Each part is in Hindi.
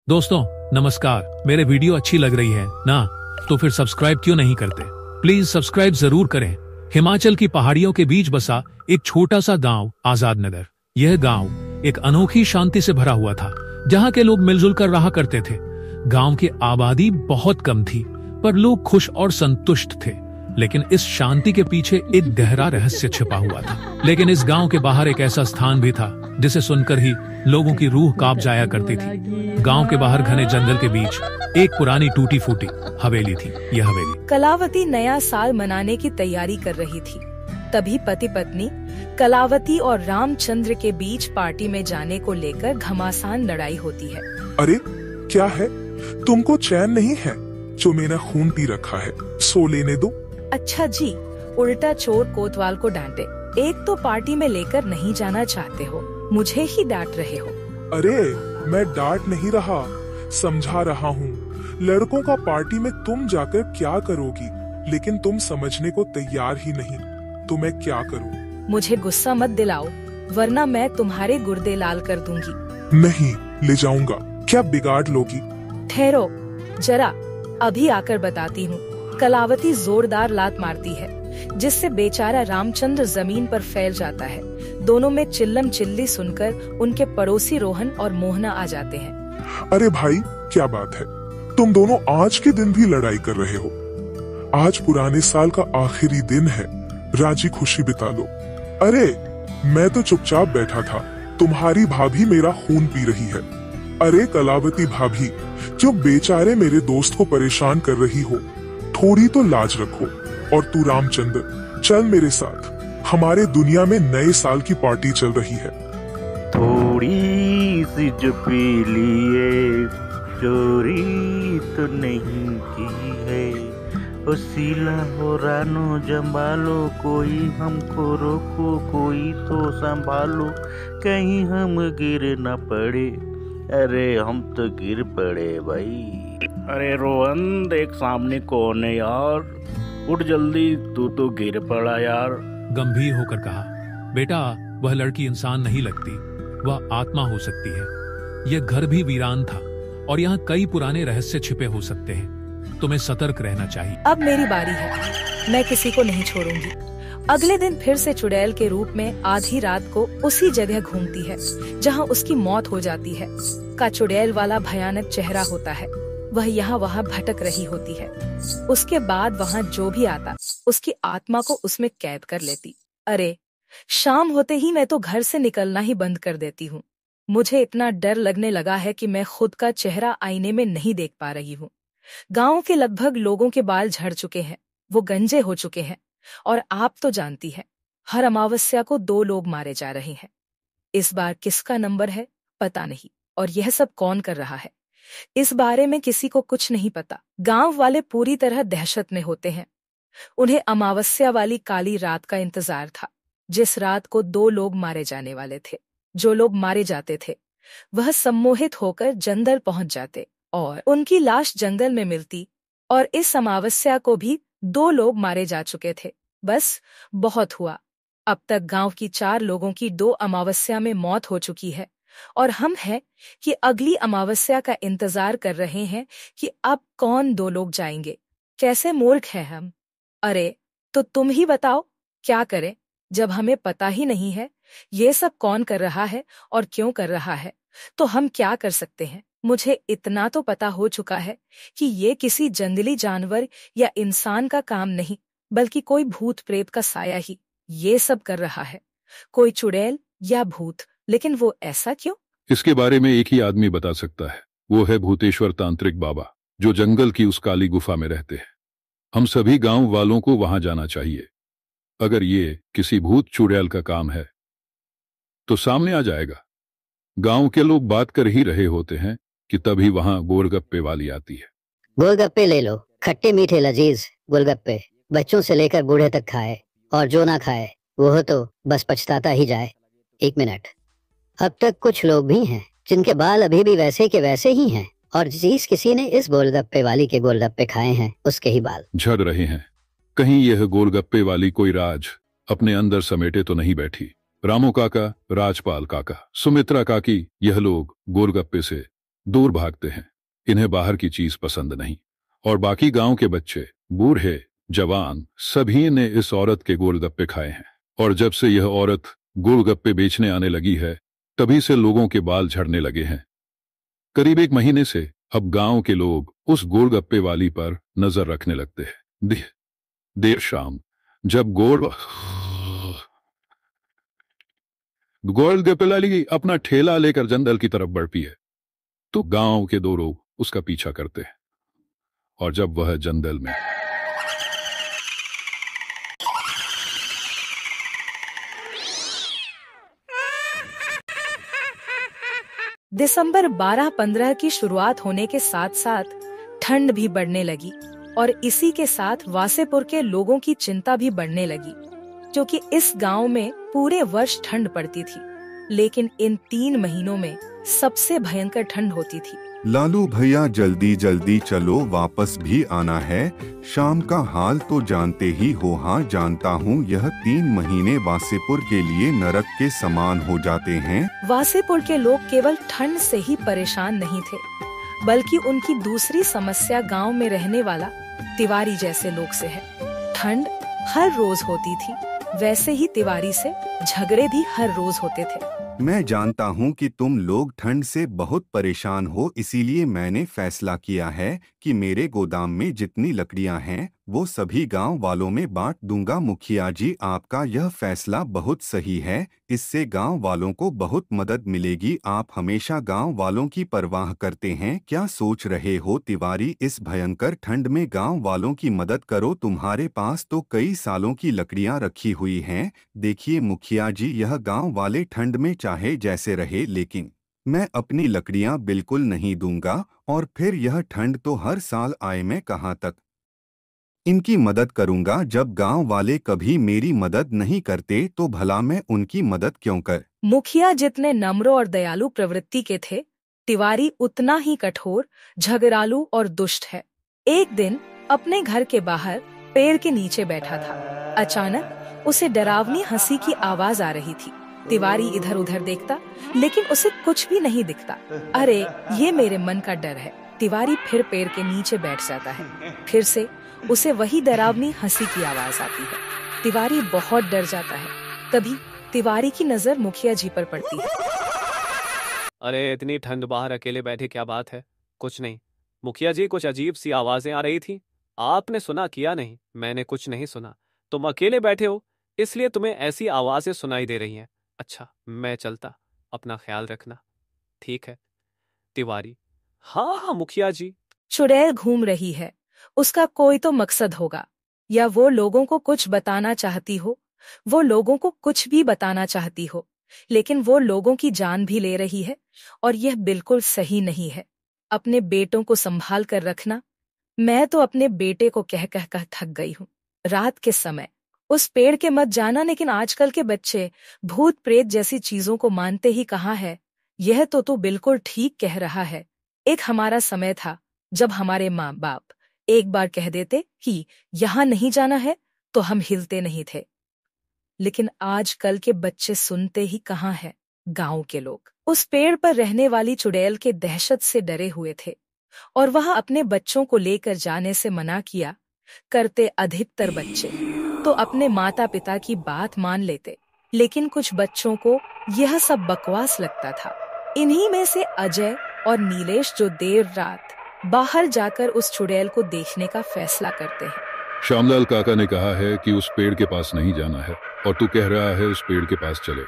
दोस्तों नमस्कार। मेरे वीडियो अच्छी लग रही है ना, तो फिर सब्सक्राइब क्यों नहीं करते? प्लीज सब्सक्राइब जरूर करें। हिमाचल की पहाड़ियों के बीच बसा एक छोटा सा गांव आजाद नगर। यह गांव एक अनोखी शांति से भरा हुआ था, जहां के लोग मिलजुल कर रहा करते थे। गांव की आबादी बहुत कम थी, पर लोग खुश और संतुष्ट थे। लेकिन इस शांति के पीछे एक गहरा रहस्य छिपा हुआ था। लेकिन इस गांव के बाहर एक ऐसा स्थान भी था जिसे सुनकर ही लोगों की रूह कांप जाया करती थी। गांव के बाहर घने जंगल के बीच एक पुरानी टूटी फूटी हवेली थी। यह हवेली कलावती नया साल मनाने की तैयारी कर रही थी। तभी पति पत्नी कलावती और रामचंद्र के बीच पार्टी में जाने को लेकर घमासान लड़ाई होती है। अरे क्या है, तुमको चैन नहीं है? जो मेरा खून पी रखा है, सो लेने दो। अच्छा जी, उल्टा चोर कोतवाल को डांटे। एक तो पार्टी में लेकर नहीं जाना चाहते हो, मुझे ही डांट रहे हो। अरे मैं डांट नहीं रहा, समझा रहा हूँ। लड़कों का पार्टी में तुम जाकर क्या करोगी? लेकिन तुम समझने को तैयार ही नहीं, तो मैं क्या करूँ? मुझे गुस्सा मत दिलाओ, वरना मैं तुम्हारे गुर्दे लाल कर दूंगी। नहीं ले जाऊंगा, क्या बिगाड़ लोगी? ठहरो जरा, अभी आकर बताती हूँ। कलावती जोरदार लात मारती है, जिससे बेचारा रामचंद्र जमीन पर फैल जाता है। दोनों में चिल्लम चिल्ली सुनकर उनके पड़ोसी रोहन और मोहना आ जाते हैं। अरे भाई क्या बात है, तुम दोनों आज के दिन भी लड़ाई कर रहे हो? आज पुराने साल का आखिरी दिन है, राजी खुशी बिता लो। अरे मैं तो चुपचाप बैठा था, तुम्हारी भाभी मेरा खून पी रही है। अरे कलावती भाभी, क्यों बेचारे मेरे दोस्त को परेशान कर रही हो? थोड़ी तो लाज रखो। और तू रामचंद्र, चल मेरे साथ, हमारे दुनिया में नए साल की पार्टी चल रही है। थोड़ी सी जो पी लिए, चोरी तो नहीं की है। उसीला हो रानो जंबालो, कोई हमको रोको, कोई तो संभालो, कहीं हम गिर न पड़े। अरे हम तो गिर पड़े भाई। अरे रोहन, देख सामने कौन है यार, उठ जल्दी, तू तो गिर पड़ा यार। गंभीर होकर कहा, बेटा वह लड़की इंसान नहीं लगती, वह आत्मा हो सकती है। यह घर भी वीरान था और यहाँ कई पुराने रहस्य छिपे हो सकते हैं। तुम्हें सतर्क रहना चाहिए। अब मेरी बारी है, मैं किसी को नहीं छोड़ूंगी। अगले दिन फिर से चुड़ैल के रूप में आधी रात को उसी जगह घूमती है जहाँ उसकी मौत हो जाती है। का चुड़ैल वाला भयानक चेहरा होता है, वह यहाँ वहाँ भटक रही होती है। उसके बाद वहाँ जो भी आता, उसकी आत्मा को उसमें कैद कर लेती। अरे शाम होते ही मैं तो घर से निकलना ही बंद कर देती हूँ। मुझे इतना डर लगने लगा है कि मैं खुद का चेहरा आईने में नहीं देख पा रही हूँ। गाँव के लगभग लोगों के बाल झड़ चुके हैं, वो गंजे हो चुके हैं। और आप तो जानती है, हर अमावस्या को 2 लोग मारे जा रहे हैं। इस बार किसका नंबर है पता नहीं, और यह सब कौन कर रहा है, इस बारे में किसी को कुछ नहीं पता। गांव वाले पूरी तरह दहशत में होते हैं। उन्हें अमावस्या वाली काली रात का इंतजार था, जिस रात को 2 लोग मारे जाने वाले थे। जो लोग मारे जाते थे वह सम्मोहित होकर जंगल पहुंच जाते और उनकी लाश जंगल में मिलती। और इस अमावस्या को भी 2 लोग मारे जा चुके थे। बस बहुत हुआ, अब तक गांव की 4 लोगों की 2 अमावस्या में मौत हो चुकी है। और हम हैं कि अगली अमावस्या का इंतजार कर रहे हैं कि अब कौन 2 लोग जाएंगे। कैसे मूर्ख हैं हम। अरे तो तुम ही बताओ, क्या करें जब हमें पता ही नहीं है ये सब कौन कर रहा है और क्यों कर रहा है। तो हम क्या कर सकते हैं? मुझे इतना तो पता हो चुका है कि ये किसी जंगली जानवर या इंसान का काम नहीं, बल्कि कोई भूत प्रेत का साया ही ये सब कर रहा है। कोई चुड़ैल या भूत, लेकिन वो ऐसा क्यों? इसके बारे में एक ही आदमी बता सकता है, वो है भूतेश्वर तांत्रिक बाबा, जो जंगल की उस काली गुफा में रहते हैं। हम सभी गांव वालों को वहां जाना चाहिए। अगर ये किसी भूत चुड़ैल का काम है तो सामने आ जाएगा। गांव के लोग बात कर ही रहे होते हैं कि तभी वहां गोलगप्पे वाली आती है। गोलगप्पे ले लो, खट्टे मीठे लजीज गोलगप्पे, बच्चों से लेकर बूढ़े तक खाए, और जो ना खाए वो तो बस पछताता ही जाए। 1 मिनट, अब तक कुछ लोग भी हैं जिनके बाल अभी भी वैसे के वैसे ही हैं, और जिस किसी ने इस गोलगप्पे वाली के गोलगप्पे खाए हैं उसके ही बाल झड़ रहे हैं। कहीं यह गोलगप्पे वाली कोई राज अपने अंदर समेटे तो नहीं बैठी। रामू काका, राजपाल काका, सुमित्रा काकी, यह लोग गोलगप्पे से दूर भागते हैं। इन्हें बाहर की चीज पसंद नहीं। और बाकी गांव के बच्चे, बूढ़े, जवान, सभी ने इस औरत के गोलगप्पे खाए हैं। और जब से यह औरत गोलगप्पे बेचने आने लगी है, तभी से लोगों के बाल झड़ने लगे हैं। करीब 1 महीने से अब गांव के लोग उस गोलगप्पे वाली पर नजर रखने लगते हैं। देर शाम जब गोलगप्पे वाली अपना ठेला लेकर जंगल की तरफ बढ़ती है, तो गांव के 2 लोग उसका पीछा करते हैं। और जब वह जंगल में दिसंबर 12-15 की शुरुआत होने के साथ साथ ठंड भी बढ़ने लगी और इसी के साथ वासेपुर के लोगों की चिंता भी बढ़ने लगी, क्योंकि इस गांव में पूरे वर्ष ठंड पड़ती थी, लेकिन इन 3 महीनों में सबसे भयंकर ठंड होती थी। लालू भैया जल्दी जल्दी चलो, वापस भी आना है। शाम का हाल तो जानते ही हो। हाँ जानता हूँ, यह 3 महीने वासेपुर के लिए नरक के समान हो जाते हैं। वासेपुर के लोग केवल ठंड से ही परेशान नहीं थे, बल्कि उनकी दूसरी समस्या गांव में रहने वाला तिवारी जैसे लोग से है। ठंड हर रोज होती थी, वैसे ही तिवारी से झगड़े भी हर रोज होते थे। मैं जानता हूँ कि तुम लोग ठंड से बहुत परेशान हो, इसीलिए मैंने फैसला किया है कि मेरे गोदाम में जितनी लकड़ियाँ हैं वो सभी गांव वालों में बांट दूंगा। मुखिया जी, आपका यह फैसला बहुत सही है, इससे गांव वालों को बहुत मदद मिलेगी। आप हमेशा गांव वालों की परवाह करते हैं। क्या सोच रहे हो तिवारी, इस भयंकर ठंड में गांव वालों की मदद करो। तुम्हारे पास तो कई सालों की लकड़ियां रखी हुई हैं। देखिए मुखिया जी, यह गांव वाले ठंड में चाहे जैसे रहे, लेकिन मैं अपनी लकड़ियां बिल्कुल नहीं दूंगा। और फिर यह ठंड तो हर साल आए, मैं कहाँ तक इनकी मदद करूंगा। जब गांव वाले कभी मेरी मदद नहीं करते तो भला मैं उनकी मदद क्यों कर। मुखिया जितने नम्र और दयालु प्रवृत्ति के थे, तिवारी उतना ही कठोर, झगड़ालू और दुष्ट है। एक दिन अपने घर के बाहर पेड़ के नीचे बैठा था। अचानक उसे डरावनी हंसी की आवाज आ रही थी। तिवारी इधर उधर देखता, लेकिन उसे कुछ भी नहीं दिखता। अरे, ये मेरे मन का डर है। तिवारी फिर पेड़ के नीचे बैठ जाता है। फिर से उसे वही डरावनी हंसी की आवाज आती है। तिवारी बहुत डर जाता है। तभी तिवारी की नजर मुखिया जी पर पड़ती है। अरे इतनी ठंड, बाहर अकेले बैठे, क्या बात है? कुछ नहीं मुखिया जी, कुछ अजीब सी आवाजें आ रही थी। आपने सुना किया नहीं? मैंने कुछ नहीं सुना। तुम अकेले बैठे हो इसलिए तुम्हें ऐसी आवाजें सुनाई दे रही हैं। अच्छा, मैं चलता, अपना ख्याल रखना। ठीक है तिवारी। हाँ हाँ मुखिया जी। चुड़ैल घूम रही है, उसका कोई तो मकसद होगा, या वो लोगों को कुछ बताना चाहती हो। वो लोगों को कुछ भी बताना चाहती हो, लेकिन वो लोगों की जान भी ले रही है, और यह बिल्कुल सही नहीं है। अपने बेटों को संभाल कर रखना। मैं तो अपने बेटे को कह कह कर थक गई हूँ। रात के समय उस पेड़ के मत जाना, लेकिन आजकल के बच्चे भूत प्रेत जैसी चीजों को मानते ही कहाँ है। यह तो तू बिल्कुल ठीक कह रहा है। एक हमारा समय था जब हमारे माँ बाप एक बार कह देते कि यहाँ नहीं जाना है तो हम हिलते नहीं थे, लेकिन आजकल के बच्चे सुनते ही कहाँ है। गांव के लोग उस पेड़ पर रहने वाली चुड़ैल के दहशत से डरे हुए थे और वह अपने बच्चों को लेकर जाने से मना किया करते। अधिकतर बच्चे तो अपने माता पिता की बात मान लेते, लेकिन कुछ बच्चों को यह सब बकवास लगता था। इन्हीं में से अजय और नीलेश जो देर रात बाहर जाकर उस चुड़ैल को देखने का फैसला करते हैं। श्यामलाल काका ने कहा है कि उस पेड़ के पास नहीं जाना है, और तू कह रहा है उस पेड़ के पास चले।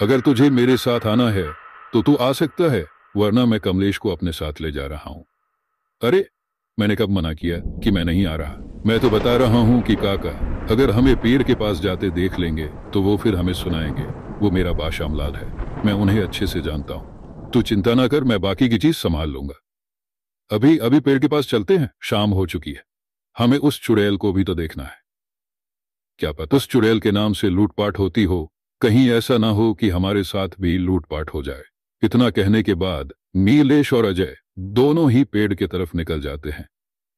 अगर तुझे मेरे साथ आना है तो तू आ सकता है, वरना मैं कमलेश को अपने साथ ले जा रहा हूँ। अरे, मैंने कब मना किया कि मैं नहीं आ रहा? मैं तो बता रहा हूँ कि काका अगर हमें पेड़ के पास जाते देख लेंगे तो वो फिर हमें सुनाएंगे। वो मेरा बा श्यामलाल है, मैं उन्हें अच्छे से जानता हूँ। तू चिंता ना कर, मैं बाकी की चीज संभाल लूंगा। अभी अभी पेड़ के पास चलते हैं, शाम हो चुकी है। हमें उस चुड़ैल को भी तो देखना है। क्या पता उस चुड़ैल के नाम से लूटपाट होती हो, कहीं ऐसा ना हो कि हमारे साथ भी लूटपाट हो जाए। इतना कहने के बाद नीलेश और अजय दोनों ही पेड़ की तरफ निकल जाते हैं।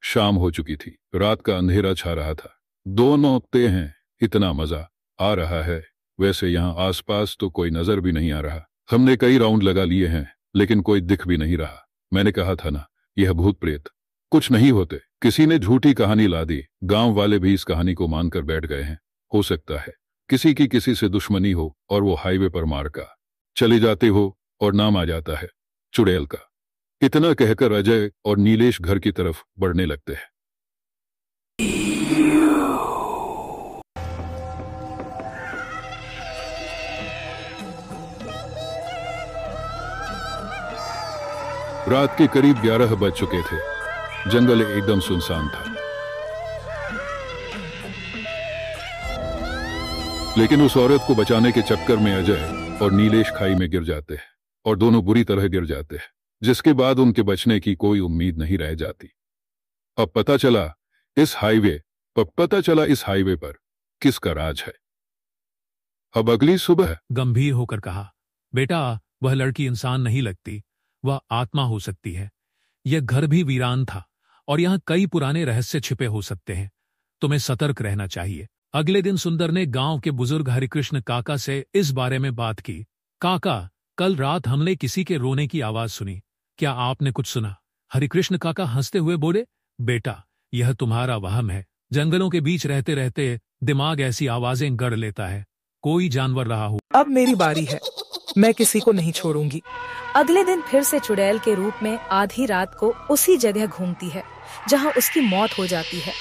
शाम हो चुकी थी, रात का अंधेरा छा रहा था। दोनों उगते हैं, इतना मजा आ रहा है। वैसे यहाँ आसपास तो कोई नजर भी नहीं आ रहा। हमने कई राउंड लगा लिए हैं, लेकिन कोई दिख भी नहीं रहा। मैंने कहा था ना, यह भूत प्रेत कुछ नहीं होते। किसी ने झूठी कहानी ला दी। गांव वाले भी इस कहानी को मानकर बैठ गए हैं। हो सकता है किसी की किसी से दुश्मनी हो और वो हाईवे पर मार का चले जाते हो और नाम आ जाता है चुड़ैल का। इतना कहकर अजय और नीलेश घर की तरफ बढ़ने लगते हैं। रात के करीब 11 बज चुके थे। जंगल एकदम सुनसान था, लेकिन उस औरत को बचाने के चक्कर में अजय और नीलेश खाई में गिर जाते हैं और दोनों बुरी तरह गिर जाते हैं, जिसके बाद उनके बचने की कोई उम्मीद नहीं रह जाती। अब पता चला इस हाईवे पर किसका राज है। अब अगली सुबह गंभीर होकर कहा, बेटा वह लड़की इंसान नहीं लगती, वह आत्मा हो सकती है। यह घर भी वीरान था और यहाँ कई पुराने रहस्य छिपे हो सकते हैं। तुम्हें सतर्क रहना चाहिए। अगले दिन सुंदर ने गांव के बुजुर्ग हरिकृष्ण काका से इस बारे में बात की। काका, कल रात हमने किसी के रोने की आवाज सुनी, क्या आपने कुछ सुना? हरिकृष्ण काका हंसते हुए बोले, बेटा यह तुम्हारा वहम है। जंगलों के बीच रहते रहते दिमाग ऐसी आवाजें गढ़ लेता है। कोई जानवर रहा हो। अब मेरी बारी है, मैं किसी को नहीं छोड़ूंगी। अगले दिन फिर से चुड़ैल के रूप में आधी रात को उसी जगह घूमती है जहां उसकी मौत हो जाती है।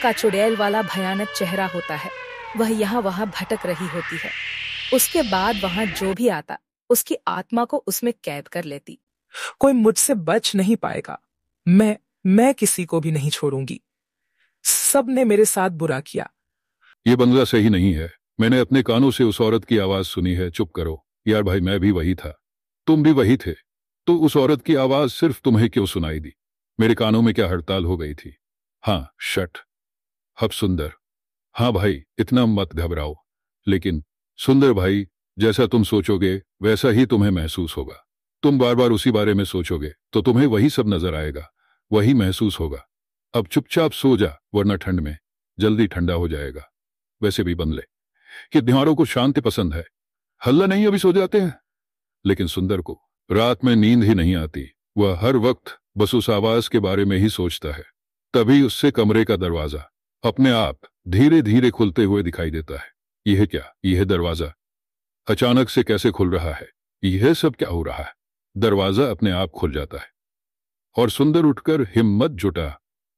का चुड़ैल वाला भयानक चेहरा होता है। वह यहाँ वहां भटक रही होती है। उसके बाद वहां जो भी आता उसकी आत्मा को उसमें कैद कर लेती। कोई मुझसे बच नहीं पाएगा। मैं किसी को भी नहीं छोड़ूंगी। सबने मेरे साथ बुरा किया। ये बंगला सही नहीं है। मैंने अपने कानों से उस औरत की आवाज सुनी है। चुप करो यार भाई, मैं भी वही था, तुम भी वही थे, तो उस औरत की आवाज सिर्फ तुम्हें क्यों सुनाई दी? मेरे कानों में क्या हड़ताल हो गई थी? हाँ शट। अब सुंदर, हाँ भाई इतना मत घबराओ, लेकिन सुंदर भाई जैसा तुम सोचोगे वैसा ही तुम्हें महसूस होगा। तुम बार बार उसी बारे में सोचोगे तो तुम्हें वही सब नजर आएगा, वही महसूस होगा। अब चुपचाप सो जा, वरना ठंड में जल्दी ठंडा हो जाएगा। वैसे भी बंगले कि त्योहारों को शांति पसंद है, हल्ला नहीं अभी सो जाते हैं। लेकिन सुंदर को रात में नींद ही नहीं आती। वह हर वक्त बस उस आवाज के बारे में ही सोचता है। तभी उससे कमरे का दरवाजा अपने आप धीरे धीरे खुलते हुए दिखाई देता है। यह क्या? यह दरवाजा अचानक से कैसे खुल रहा है? यह सब क्या हो रहा है? दरवाजा अपने आप खुल जाता है और सुंदर उठकर हिम्मत जुटा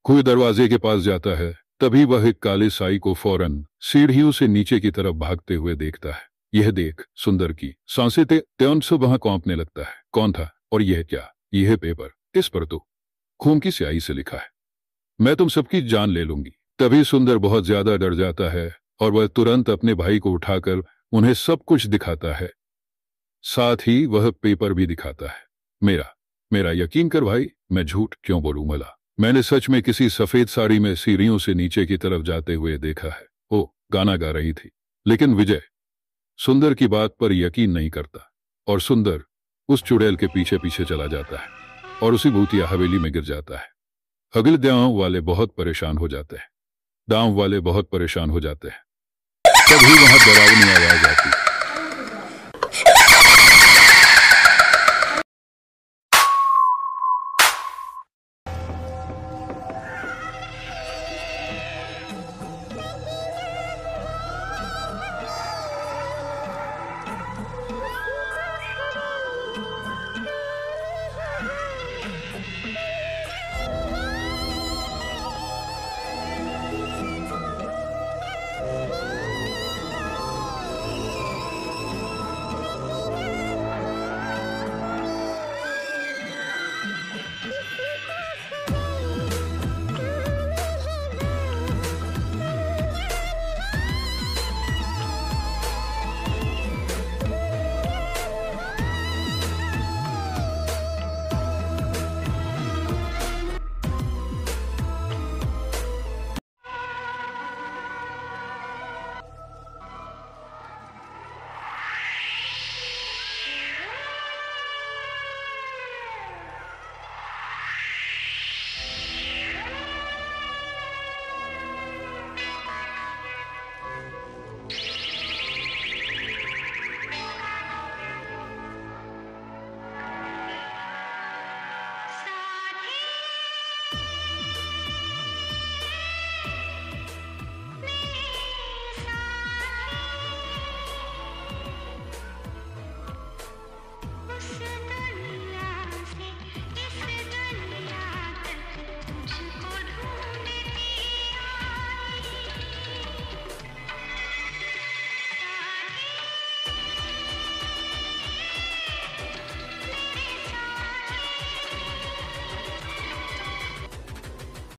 खुद दरवाजे के पास जाता है। तभी वह एक काले साई को फौरन सीढ़ियों से नीचे की तरफ भागते हुए देखता है। यह देख सुंदर की सांसें त्यों से वहां कांपने लगता है। कौन था और यह क्या? यह पेपर, इस पर तो खून की स्याही से लिखा है, मैं तुम सबकी जान ले लूंगी। तभी सुंदर बहुत ज्यादा डर जाता है और वह तुरंत अपने भाई को उठाकर उन्हें सब कुछ दिखाता है, साथ ही वह पेपर भी दिखाता है। मेरा यकीन कर भाई, मैं झूठ क्यों बोलूं भला? मैंने सच में किसी सफेद साड़ी में सीढ़ियों से नीचे की तरफ जाते हुए देखा है। वो गाना गा रही थी। लेकिन विजय सुंदर की बात पर यकीन नहीं करता और सुंदर उस चुड़ैल के पीछे पीछे चला जाता है और उसी भूतिया हवेली में गिर जाता है। अगले गांव वाले बहुत परेशान हो जाते हैं। तभी वहां डरावनी आवाज आती है।